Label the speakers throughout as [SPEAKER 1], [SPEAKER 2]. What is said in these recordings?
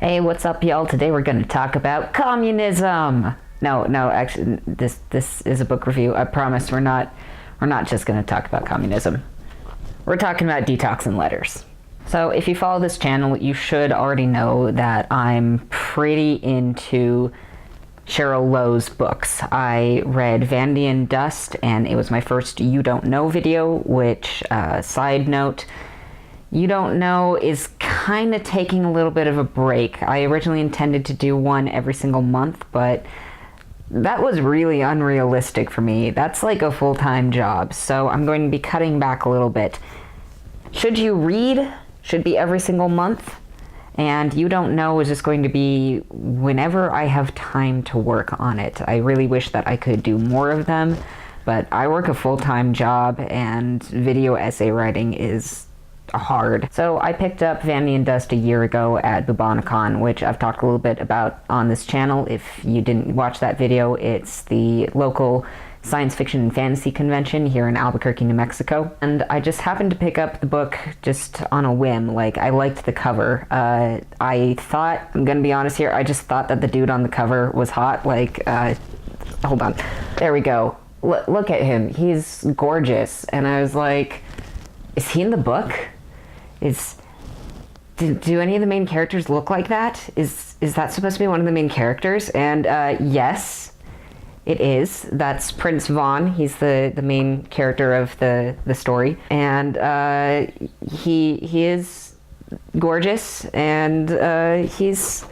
[SPEAKER 1] Hey, what's up, y'all? Today we're going to talk about communism. No, actually, this is a book review. I promise we're not just going to talk about communism. We're talking about Detox and letters. So if you follow this channel, you should already know that I'm pretty into Cheryl Lowe's books. I read Fanny and Dust, and it was my first You Don't Know video, which, side note, You Don't Know is kind of taking a little bit of a break. I originally intended to do one every single month, but that was really unrealistic for me. That's like a full-time job, so I'm going to be cutting back a little bit. Should You Read should be every single month, and You Don't Know is just going to be whenever I have time to work on it. I really wish that I could do more of them, but I work a full-time job, and video essay writing is hard. So I picked up Fanny and Dust a year ago at BuboniCon, which I've talked a little bit about on this channel. If you didn't watch that video, it's the local science fiction and fantasy convention here in Albuquerque, New Mexico. And I just happened to pick up the book just on a whim. Like, I liked the cover. I thought, I'm gonna be honest here, I just thought that the dude on the cover was hot. Like, hold on. There we go. Look at him. He's gorgeous. And I was like, is he in the book? Do any of the main characters look like that? Is that supposed to be one of the main characters? And yes, it is. That's Prince Vaughn. He's the main character of the story, and he is gorgeous, and he's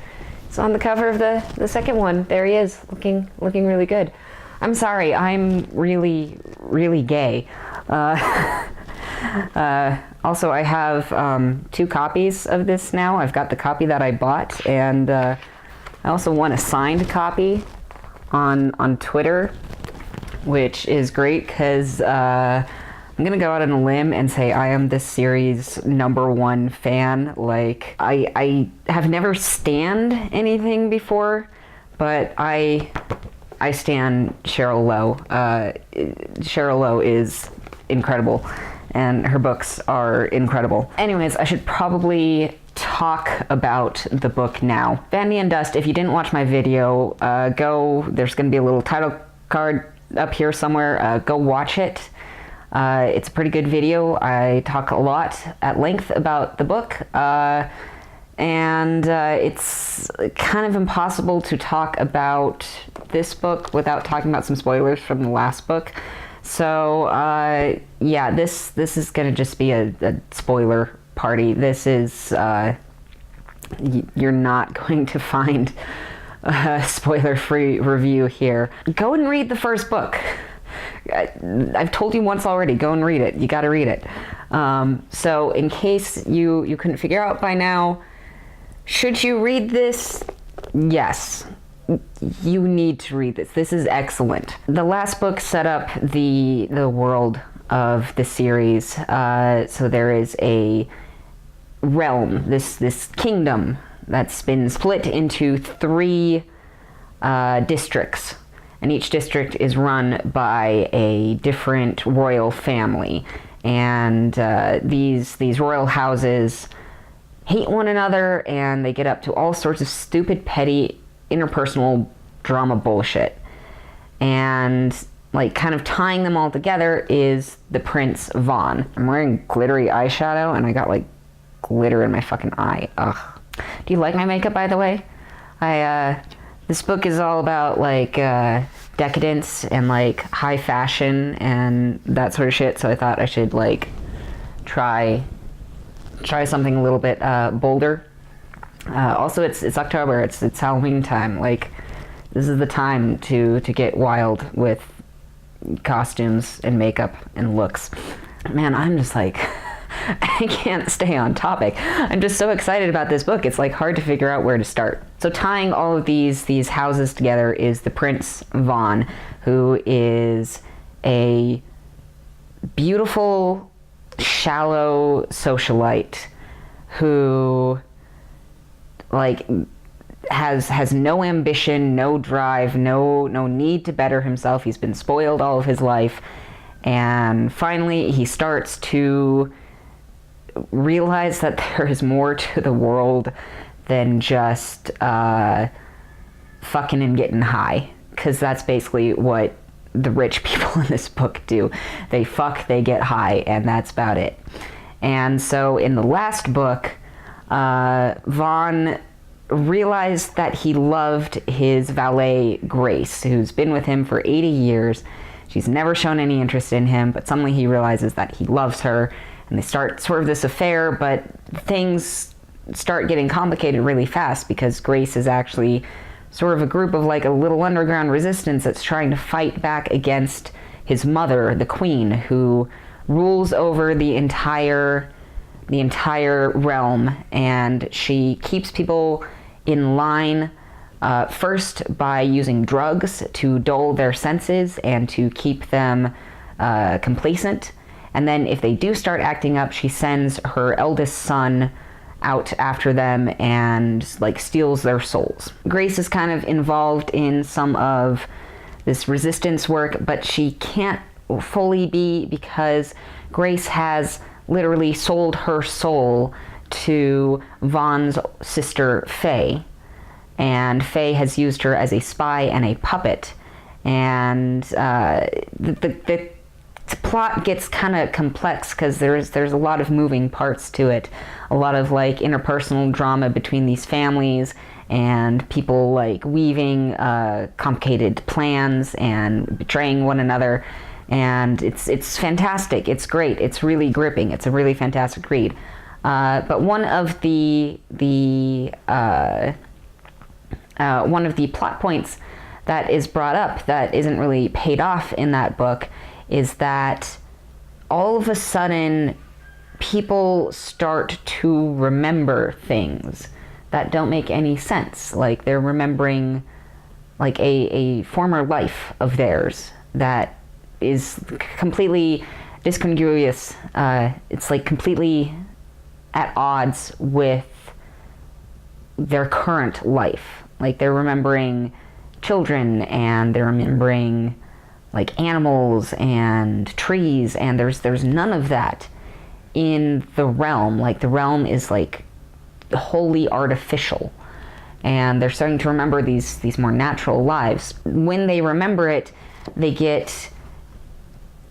[SPEAKER 1] on the cover of the second one. There he is, looking really good. I'm sorry, I'm really gay. Also, I have 2 copies of this now. I've got the copy that I bought, and I also want a signed copy on Twitter, which is great because I'm gonna go out on a limb and say I am this series' #1 fan. Like, I have never stanned anything before, but I stan Cheryl Lowe. Cheryl Lowe is incredible, and her books are incredible. Anyways, I should probably talk about the book now. Fanny and Dust, if you didn't watch my video, there's going to be a little title card up here somewhere. Go watch it. It's a pretty good video. I talk a lot at length about the book, and it's kind of impossible to talk about this book without talking about some spoilers from the last book. So, yeah, this is going to just be a spoiler party. This is, you're not going to find a spoiler-free review here. Go and read the first book. I've told you once already, go and read it. You gotta read it. So, in case you couldn't figure out by now, should you read this? Yes. You need to read this. This is excellent. The last book set up the world of the series. So there is a realm, this kingdom that's been split into 3 districts, and each district is run by a different royal family. And these royal houses hate one another, and they get up to all sorts of stupid, petty interpersonal drama bullshit. And like, kind of tying them all together is the Prince Vaughn. I'm wearing glittery eyeshadow, and I got like glitter in my fucking eye. Ugh. Do you like my makeup, by the way? This book is all about like decadence and like high fashion and that sort of shit, so I thought I should like try something a little bit bolder. Also, it's October. It's Halloween time. Like, this is the time to get wild with costumes and makeup and looks. Man, I'm just like, I can't stay on topic. I'm just so excited about this book. It's like hard to figure out where to start. So tying all of these houses together is the Prince Vaughn, who is a beautiful, shallow socialite who like has no ambition, no drive, no need to better himself. He's been spoiled all of his life, and finally he starts to realize that there is more to the world than just fucking and getting high, because that's basically what the rich people in this book do. They fuck, they get high, and that's about it. And so in the last book, Vaughn realized that he loved his valet, Grace, who's been with him for 80 years. She's never shown any interest in him, but suddenly he realizes that he loves her, and they start sort of this affair, but things start getting complicated really fast because Grace is actually sort of a group of like a little underground resistance that's trying to fight back against his mother, the Queen, who rules over the entire realm, and she keeps people in line, first by using drugs to dull their senses and to keep them complacent. And then if they do start acting up, she sends her eldest son out after them and like steals their souls. Grace is kind of involved in some of this resistance work, but she can't fully be because Grace has literally sold her soul to Vaughn's sister, Faye. And Faye has used her as a spy and a puppet. And the plot gets kind of complex because there's a lot of moving parts to it. A lot of like interpersonal drama between these families and people like weaving complicated plans and betraying one another. And it's fantastic. It's great. It's really gripping. It's a really fantastic read. But one of the plot points that is brought up that isn't really paid off in that book is that all of a sudden people start to remember things that don't make any sense. Like they're remembering like a former life of theirs that is completely discongruous. It's like completely at odds with their current life. Like they're remembering children and they're remembering like animals and trees, and there's none of that in the realm. Like the realm is like wholly artificial, and they're starting to remember these more natural lives. When they remember it, they get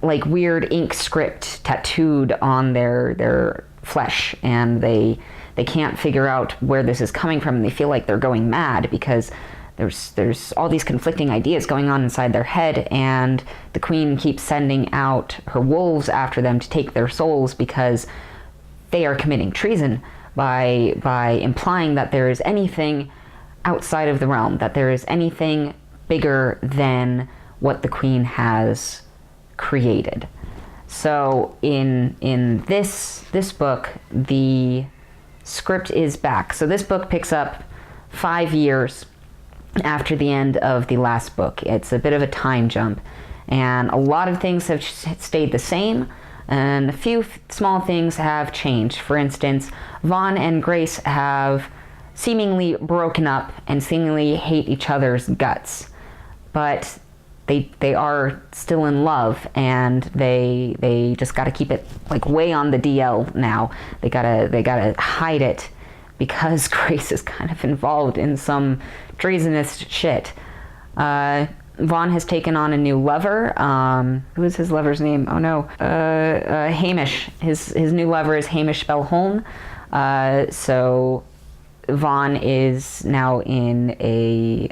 [SPEAKER 1] like weird ink script tattooed on their flesh, and they can't figure out where this is coming from, and they feel like they're going mad because there's all these conflicting ideas going on inside their head, and the Queen keeps sending out her wolves after them to take their souls because they are committing treason by implying that there is anything outside of the realm, that there is anything bigger than what the Queen has created. So in this book, the script is back. So this book picks up 5 years after the end of the last book. It's a bit of a time jump, and a lot of things have stayed the same, and a few small things have changed. For instance, Vaughn and Grace have seemingly broken up and seemingly hate each other's guts, but they are still in love, and they just got to keep it like way on the DL now. They gotta hide it because Grace is kind of involved in some treasonous shit. Vaughn has taken on a new lover. Who is his lover's name? Oh no. Hamish. His new lover is Hamish Belholm. So Vaughn is now in a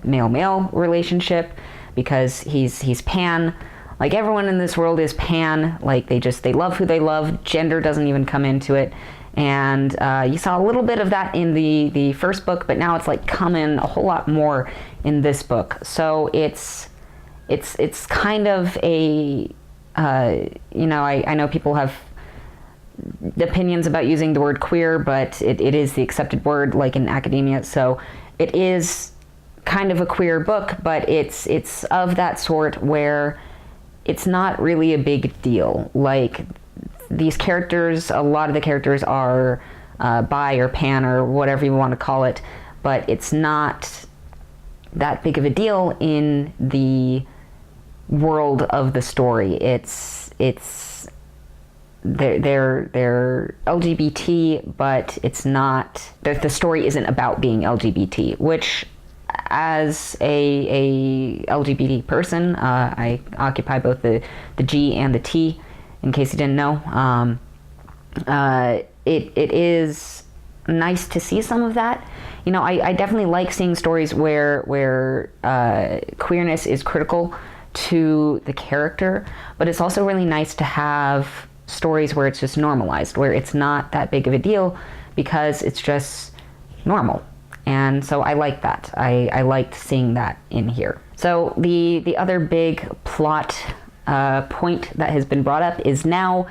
[SPEAKER 1] male-male relationship because he's pan. Like everyone in this world is pan. Like they love who they love. Gender doesn't even come into it. And you saw a little bit of that in the first book, but now it's like coming a whole lot more in this book. So it's kind of a I know people have opinions about using the word queer, but it is the accepted word like in academia. So it is kind of a queer book, but it's of that sort where it's not really a big deal. Like these characters, a lot of the characters are bi or pan or whatever you want to call it, but it's not that big of a deal in the world of the story. It's they're LGBT, but it's not, the story isn't about being LGBT, which, as a LGBT person, I occupy both the G and the T, in case you didn't know. It is nice to see some of that. You know, I definitely like seeing stories where queerness is critical to the character, but it's also really nice to have stories where it's just normalized, where it's not that big of a deal because it's just normal. And so I like that. I liked seeing that in here. So the other big plot point that has been brought up is now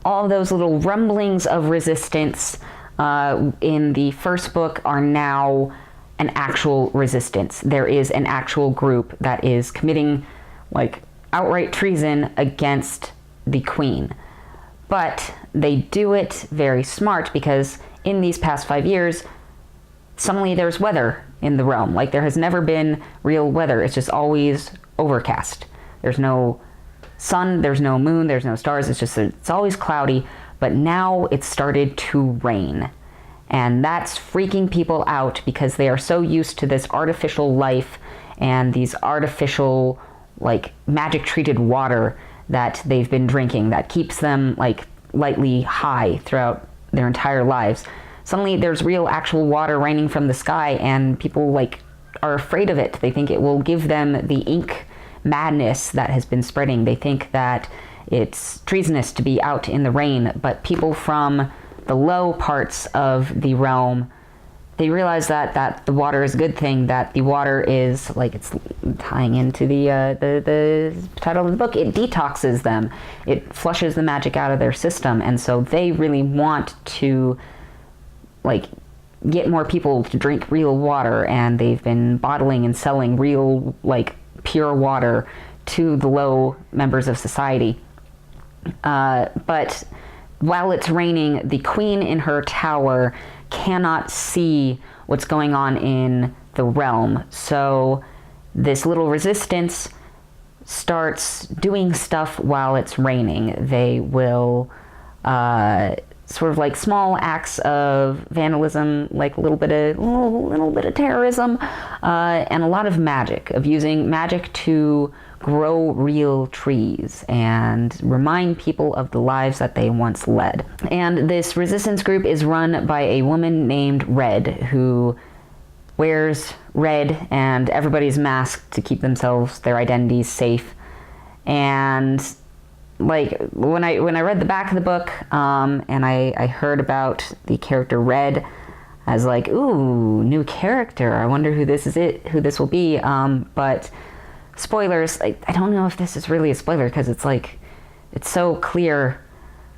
[SPEAKER 1] all those little rumblings of resistance in the first book are now an actual resistance. There is an actual group that is committing like outright treason against the queen. But they do it very smart because in these past 5 years, suddenly there's weather in the realm. Like, there has never been real weather. It's just always overcast. There's no sun, there's no moon, there's no stars. It's always cloudy. But now it's started to rain. And that's freaking people out because they are so used to this artificial life and these artificial, like, magic treated water that they've been drinking that keeps them like lightly high throughout their entire lives. Suddenly there's real actual water raining from the sky, and people like are afraid of it. They think it will give them the ink madness that has been spreading. They think that it's treasonous to be out in the rain, but people from the low parts of the realm, they realize that the water is a good thing, that the water is, like, it's tying into the title of the book, it detoxes them. It flushes the magic out of their system, and so they really want to, like, get more people to drink real water, and they've been bottling and selling real, like, pure water to the low members of society. But while it's raining, the queen in her tower cannot see what's going on in the realm. So this little resistance starts doing stuff while it's raining. They will sort of like small acts of vandalism, like a little bit of terrorism, and a lot of magic, of using magic to grow real trees and remind people of the lives that they once led. And this resistance group is run by a woman named Red, who wears red, and everybody's masked to keep themselves, their identities safe. And like when I read the back of the book, and I heard about the character Red, I was like, ooh, new character. I wonder who this will be. But spoilers, I don't know if this is really a spoiler, because it's like, it's so clear.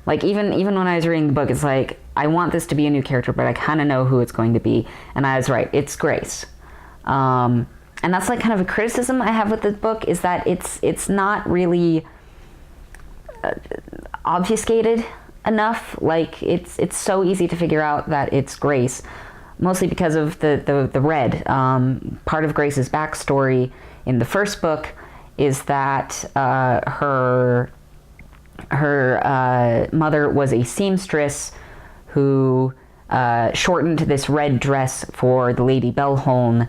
[SPEAKER 1] Like, even when I was reading the book, it's like, I want this to be a new character, but I kind of know who it's going to be. And I was right, it's Grace. And that's like kind of a criticism I have with the book, is that it's not really obfuscated enough. Like, it's so easy to figure out that it's Grace, mostly because of the red. Part of Grace's backstory in the first book is that her mother was a seamstress who shortened this red dress for the Lady Bellholm,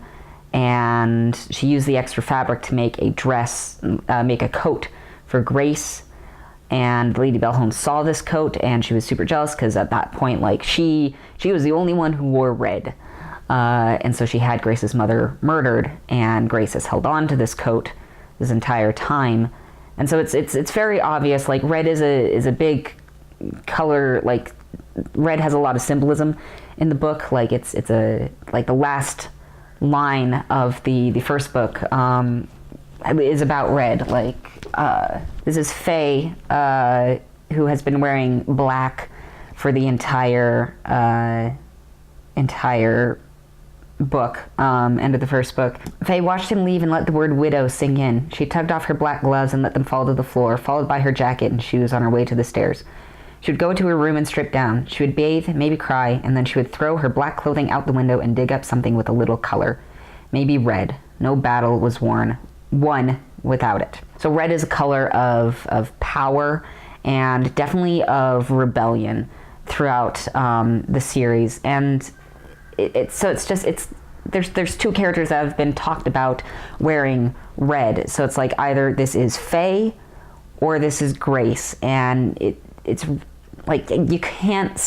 [SPEAKER 1] and she used the extra fabric to make a coat for Grace. And Lady Bellholm saw this coat, and she was super jealous, because at that point, like, she was the only one who wore red. And so she had Grace's mother murdered, and Grace has held on to this coat this entire time. And so it's very obvious, like, red is a big color. Like, red has a lot of symbolism in the book. Like, it's like the last line of the first book is about red. Like, this is Faye, who has been wearing black for the entire book, end of the first book. Faye watched him leave and let the word widow sink in. She tugged off her black gloves and let them fall to the floor, followed by her jacket and shoes on her way to the stairs. She would go to her room and strip down. She would bathe, maybe cry, and then she would throw her black clothing out the window and dig up something with a little color. Maybe red. No battle was won without it. So red is a color of power and definitely of rebellion throughout the series. And there's two characters that have been talked about wearing red. So it's like either this is Faye or this is Grace, and it's like I cannot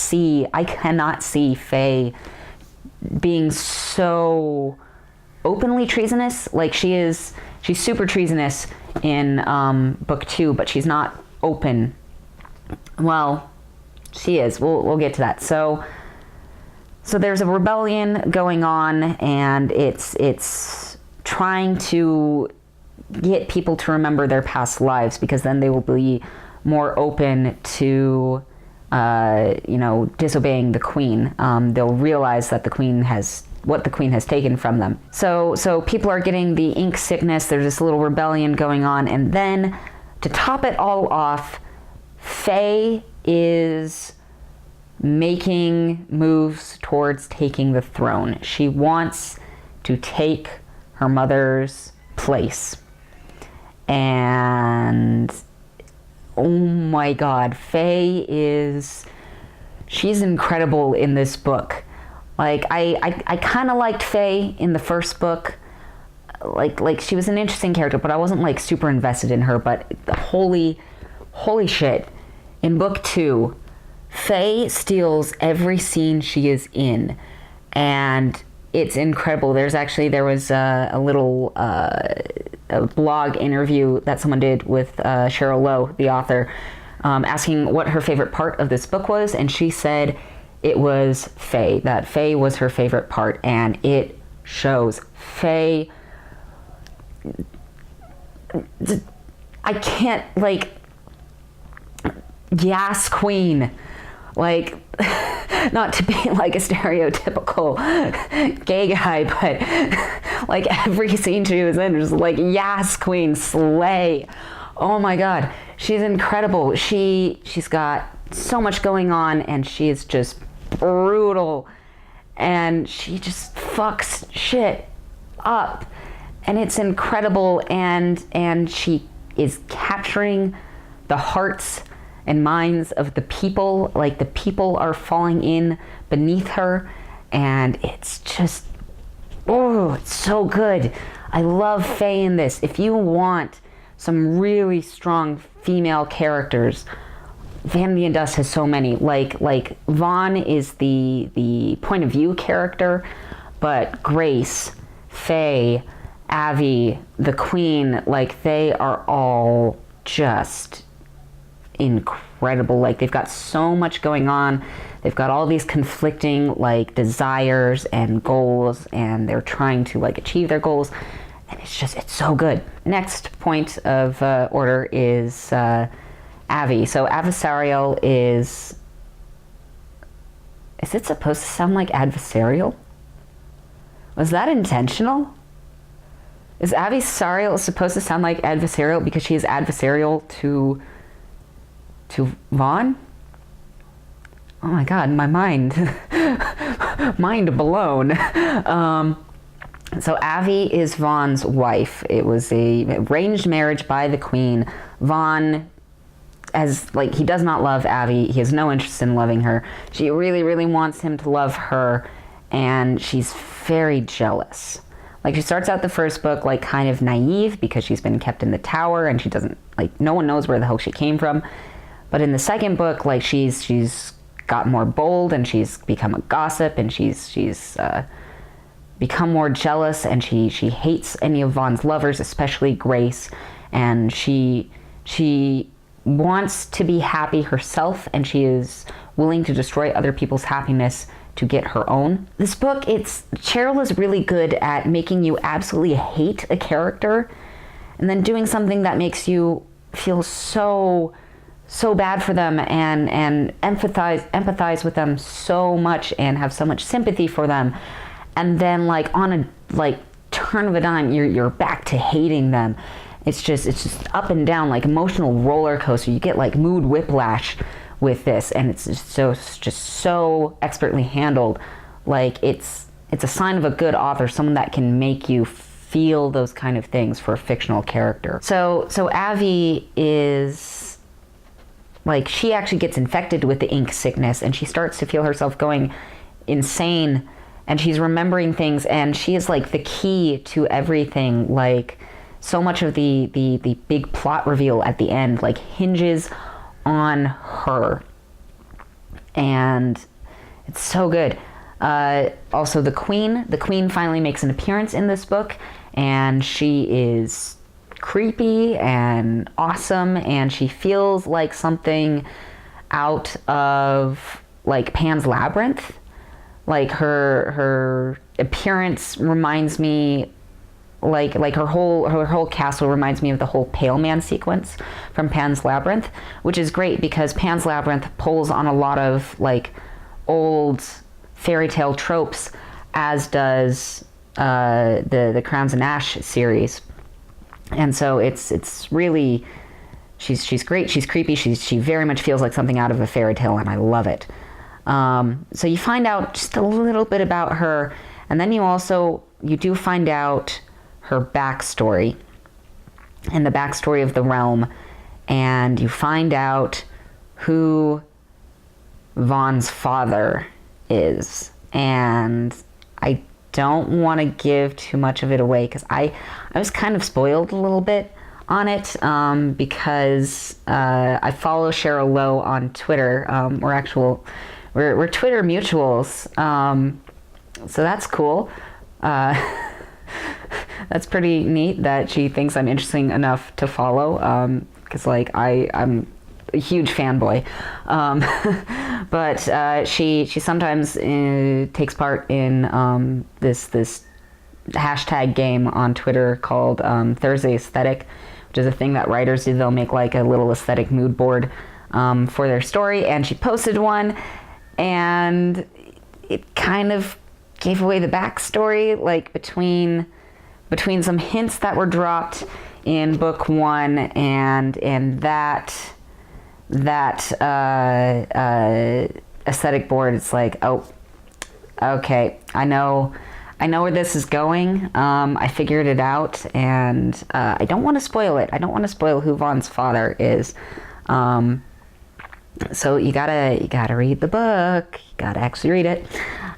[SPEAKER 1] see Faye being so openly treasonous. Like she's super treasonous in book 2, but she's not open. Well, she is. We'll get to that. So there's a rebellion going on, and it's trying to get people to remember their past lives, because then they will be more open to disobeying the queen. They'll realize that the queen has taken from them. So people are getting the ink sickness. There's this little rebellion going on, and then to top it all off, Faye is making moves towards taking the throne. She wants to take her mother's place. And oh my God, she's incredible in this book. Like I kind of liked Faye in the first book. Like she was an interesting character, but I wasn't like super invested in her. But holy shit, in book 2, Faye steals every scene she is in, and it's incredible. There was a little a blog interview that someone did with Cheryl Lowe, the author, asking what her favorite part of this book was, and she said it was Faye. That Faye was her favorite part, and it shows. Faye, I can't, like, yes, queen. Like, not to be like a stereotypical gay guy, but like every scene she was in was like, yes, queen, slay. Oh my God, she's incredible. She's got so much going on, and she is just brutal, and she just fucks shit up, and it's incredible. And she is capturing the hearts and minds of the people. Like, the people are falling in beneath her, and it's just, it's so good. I love Faye in this. If you want some really strong female characters, Fanny and Dust has so many. Like Vaughn is the point of view character, but Grace, Faye, Avi, the Queen, like, they are all just incredible. Like, they've got so much going on. They've got all these conflicting, like, desires and goals, and they're trying to, like, achieve their goals, and it's so good. Next point of order is Avi. So adversarial is it supposed to sound like adversarial? Was that intentional? Is adversarial supposed to sound like adversarial because she is adversarial to Vaughn? Oh my God, my mind blown. So Avi is Vaughn's wife. It was a arranged marriage by the queen. Vaughn, he does not love Avi. He has no interest in loving her. She really, really wants him to love her, and she's very jealous. Like, she starts out the first book, like, kind of naive because she's been kept in the tower, and she doesn't, like, no one knows where the hell she came from. But in the second book, like, she's got more bold, and she's become a gossip, and she's become more jealous, and she hates any of Vaughn's lovers, especially Grace, and she wants to be happy herself, and she is willing to destroy other people's happiness to get her own. This book, Cheryl is really good at making you absolutely hate a character, and then doing something that makes you feel so bad for them, and empathize with them so much, and have so much sympathy for them, and then, like, on a turn of a dime, you're back to hating them. It's just up and down, like, emotional roller coaster. You get, like, mood whiplash with this, and it's just so expertly handled. Like, it's a sign of a good author, someone that can make you feel those kind of things for a fictional character. So Avi is like, she actually gets infected with the ink sickness, and she starts to feel herself going insane, and she's remembering things, and she is like the key to everything. Like, so much of the big plot reveal at the end like hinges on her, and it's so good. Also, the queen finally makes an appearance in this book, and she is creepy and awesome, and she feels like something out of like Pan's Labyrinth. Like, her appearance reminds me, like her whole castle reminds me of the whole Pale Man sequence from Pan's Labyrinth, which is great because Pan's Labyrinth pulls on a lot of like old fairy tale tropes, as does the Crowns and Ash series. And so it's really, she's great, she's creepy, she very much feels like something out of a fairy tale, and I love it. So you find out just a little bit about her, and then you do find out her backstory and the backstory of the realm, and you find out who Vaughn's father is. And I don't want to give too much of it away because I was kind of spoiled a little bit on it, because I follow Cheryl Lowe on Twitter. We're Twitter mutuals, so that's cool. That's pretty neat that she thinks I'm interesting enough to follow, because like I'm a huge fanboy. But she sometimes takes part in this hashtag game on Twitter called Thursday Aesthetic, which is a thing that writers do. They'll make like a little aesthetic mood board for their story, and she posted one, and it kind of gave away the backstory, like between some hints that were dropped in book 1 and that aesthetic board. It's like, oh, okay, I know where this is going. I figured it out, and I don't want to spoil it. I don't want to spoil who Vaughn's father is. So you gotta read the book. You gotta actually read it.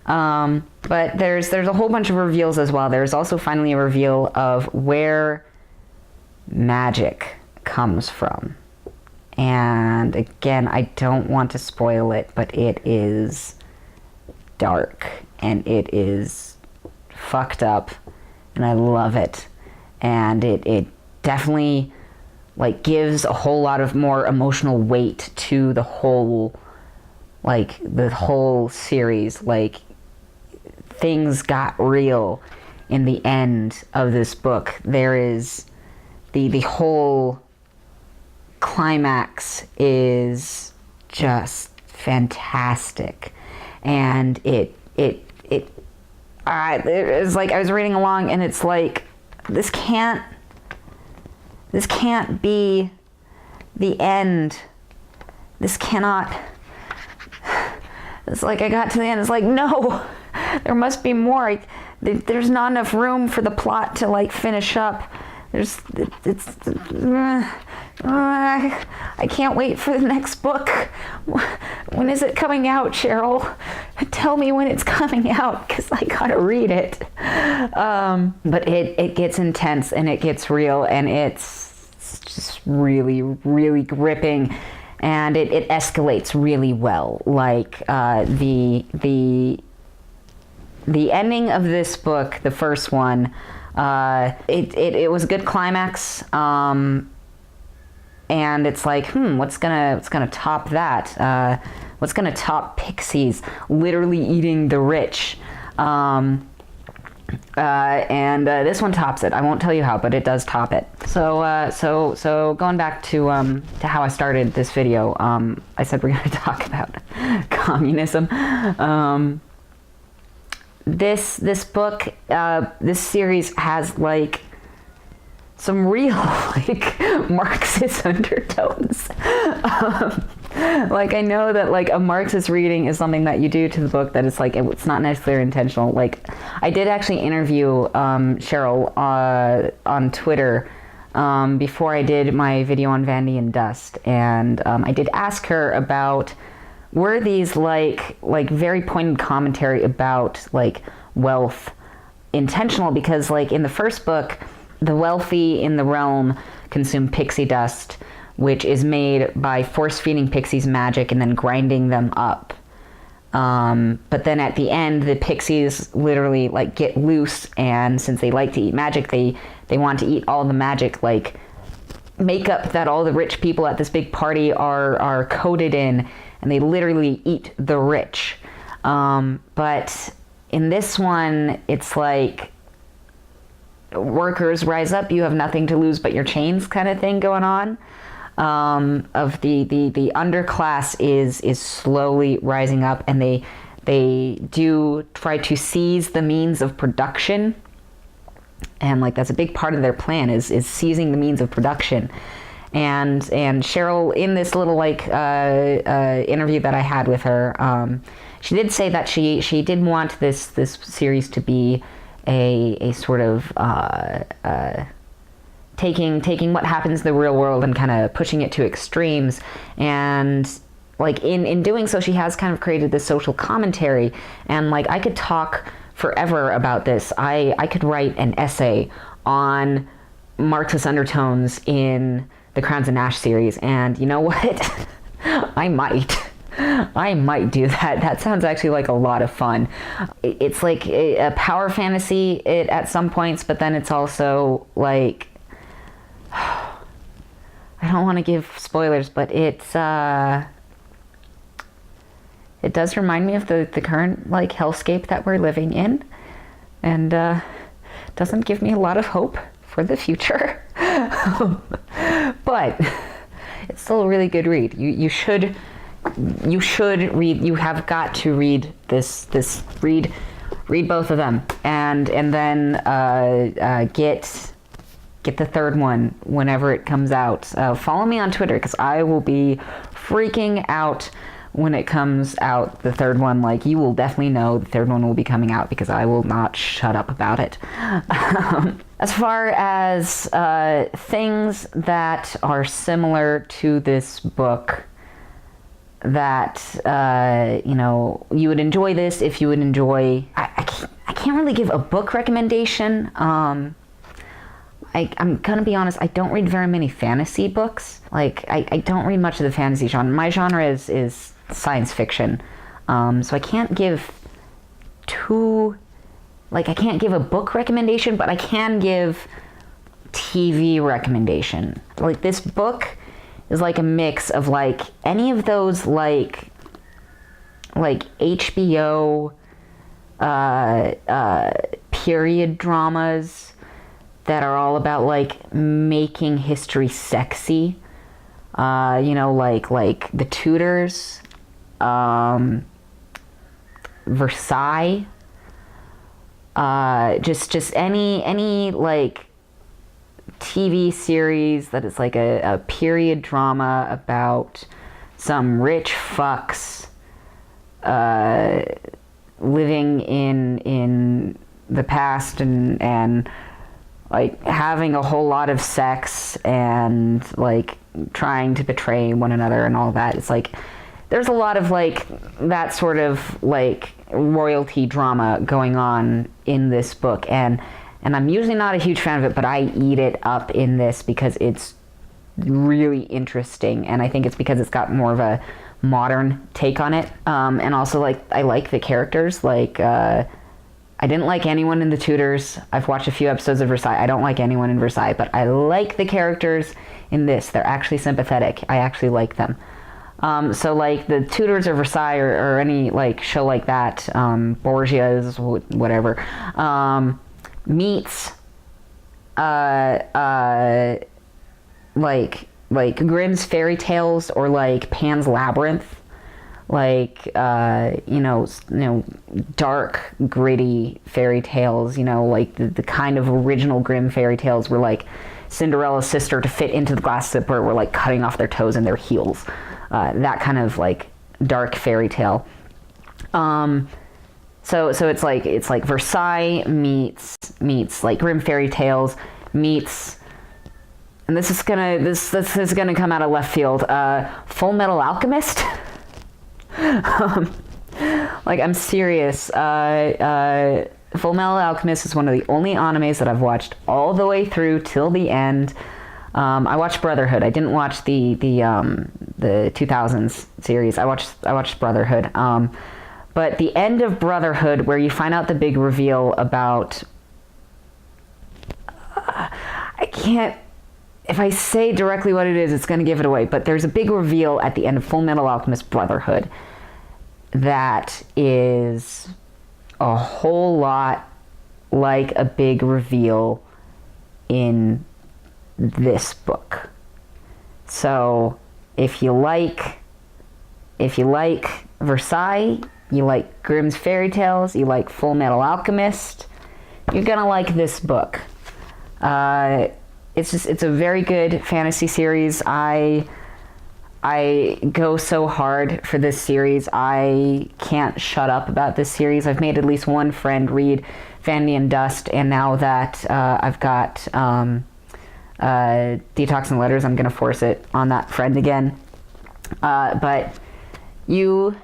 [SPEAKER 1] But there's a whole bunch of reveals as well. There's also finally a reveal of where magic comes from. And again, I don't want to spoil it, but it is dark and it is fucked up, and I love it. And it definitely like gives a whole lot of more emotional weight to the whole series. Like, things got real in the end of this book. There is the whole climax is just fantastic, and it was like I was reading along, and it's like this can't be the end. This cannot. It's like I got to the end. It's like, no, there must be more. There's not enough room for the plot to like finish up. I can't wait for the next book. When is it coming out, Cheryl? Tell me when it's coming out, because I gotta read it. But it gets intense, and it gets real, and it's just really, really gripping, and it escalates really well. Like the ending of this book, the first one, it was a good climax, and it's like, what's gonna top that? What's gonna top Pixies literally eating the rich? And this one tops it. I won't tell you how, but it does top it. So going back to how I started this video, I said we're gonna talk about communism. This book, this series has like some real like Marxist undertones. Like, I know that like a Marxist reading is something that you do to the book that it's like it's not necessarily intentional. Like, I did actually interview Cheryl on Twitter before I did my video on Fanny and Dust, and I did ask her about, were these like very pointed commentary about like wealth intentional? Because like in the first book, the wealthy in the realm consume pixie dust, which is made by force-feeding pixies magic and then grinding them up. But then at the end, the pixies literally like get loose, and since they like to eat magic, they want to eat all the magic, like makeup that all the rich people at this big party are coated in, and they literally eat the rich. But in this one, it's like workers rise up, you have nothing to lose but your chains kind of thing going on. Of the underclass is slowly rising up, and they do try to seize the means of production, and like that's a big part of their plan is seizing the means of production. And Cheryl, in this little like interview that I had with her, she did say that she did want this series to be a sort of taking what happens in the real world and kind of pushing it to extremes. And like in doing so, she has kind of created this social commentary. And like I could talk forever about this. I could write an essay on Marxist undertones in the Crowns and Ash series. And you know what? I might do that. That sounds actually like a lot of fun. It's like a power fantasy at some points, but then it's also like, I don't want to give spoilers, but it does remind me of the current like hellscape that we're living in, and doesn't give me a lot of hope for the future. But it's still a really good read. You should read. You have got to read this. Read both of them, and then get the third one whenever it comes out. Follow me on Twitter, because I will be freaking out when it comes out, the third one. Like, you will definitely know the third one will be coming out, because I will not shut up about it. As far as things that are similar to this book that, you would enjoy this if you would enjoy... I can't really give a book recommendation. I'm gonna be honest, I don't read very many fantasy books. Like, I don't read much of the fantasy genre. My genre is science fiction. So I can't give I can't give a book recommendation, but I can give TV recommendation. Like, this book is like a mix of like any of those like HBO period dramas that are all about like making history sexy, like The Tudors, Versailles, just any like TV series that is like a period drama about some rich fucks living in the past and like having a whole lot of sex and like trying to betray one another and all that. It's like there's a lot of like that sort of like royalty drama going on in this book, and I'm usually not a huge fan of it, but I eat it up in this because it's really interesting, and I think it's because it's got more of a modern take on it, and also like I like the characters. Like I didn't like anyone in The Tudors. I've watched a few episodes of Versailles. I don't like anyone in Versailles, but I like the characters in this. They're actually sympathetic. I actually like them. So like The Tudors or Versailles or any like show like that, Borgia's, whatever, meets like Grimm's fairy tales or like Pan's Labyrinth. Like dark, gritty fairy tales, like the kind of original Grimm fairy tales where like Cinderella's sister, to fit into the glass slipper, were like cutting off their toes and their heels. That kind of like dark fairy tale. So it's like Versailles meets like Grimm fairy tales meets and this is gonna come out of left field. Full Metal Alchemist. Like, I'm serious. Full Metal Alchemist is one of the only animes that I've watched all the way through till the end. I watched Brotherhood. I didn't watch the 2000s series. I watched Brotherhood. But the end of Brotherhood, where you find out the big reveal about, I can't. If I say directly what it is, it's going to give it away. But there's a big reveal at the end of Full Metal Alchemist Brotherhood that is a whole lot like a big reveal in this book. So if you like Versailles, you like Grimm's fairy tales, you like Full Metal Alchemist, you're gonna like this book. It's a very good fantasy series. I go so hard for this series. I can't shut up about this series. I've made at least one friend read Fanny and Dust, and now that I've got Detox and Letters, I'm going to force it on that friend again. But you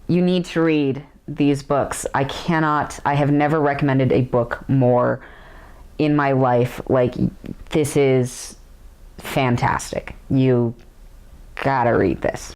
[SPEAKER 1] need to read these books. I have never recommended a book more in my life. Like, this is fantastic. You gotta read this.